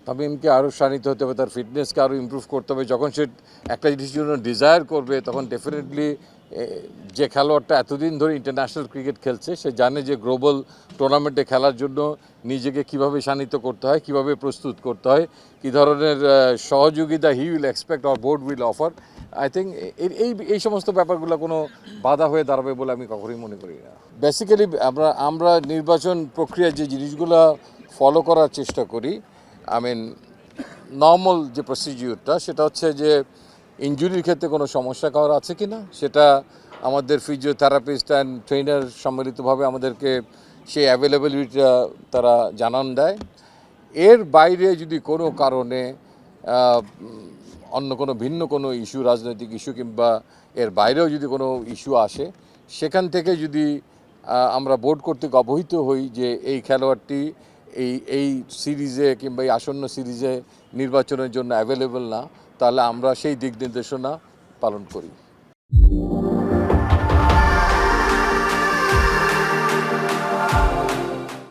তামিমকে আরও শানিত হতে হবে, তার ফিটনেসকে আরও ইমপ্রুভ করতে হবে। যখন সে একটা জিনিসের জন্য ডিজায়ার করবে তখন ডেফিনেটলি যে খেলোয়াড়টা এতদিন ধরে ইন্টারন্যাশনাল ক্রিকেট খেলছে সে জানে যে গ্লোবাল টুর্নামেন্টে খেলার জন্য নিজেকে কিভাবে শানিত করতে হয়, কিভাবে প্রস্তুত করতে হয়, কী ধরনের সহযোগিতা he will expect or board will offer. I think এই সমস্ত ব্যাপারগুলো কোনো বাধা হয়ে দাঁড়াবে বলে আমি কখনোই মনে করি না। বেসিক্যালি আমরা নির্বাচন প্রক্রিয়ার যে জিনিসগুলো ফলো করার চেষ্টা করি, আই মিন নর্মাল যে প্রসিডিউরটা সেটা হচ্ছে যে ইনজুরির ক্ষেত্রে কোনো সমস্যা করার আছে কি না সেটা আমাদের ফিজিওথেরাপিস্ট অ্যান্ড ট্রেনার সম্মিলিতভাবে আমাদেরকে সেই অ্যাভেলেবিলিটিটা তারা জানান দেয়। এর বাইরে যদি কোনো কারণে অন্য কোনো ভিন্ন কোনো ইস্যু, রাজনৈতিক ইস্যু কিংবা এর বাইরেও যদি কোনো ইস্যু আসে, সেখান থেকে যদি আমরা বোর্ড কর্তৃক অবহিত হই যে এই খেলোয়াড়টি এই সিরিজে কিংবা এই আসন্ন সিরিজে নির্বাচনের জন্য অ্যাভেলেবল না, তাহলে আমরা সেই দিক নির্দেশনা পালন করি।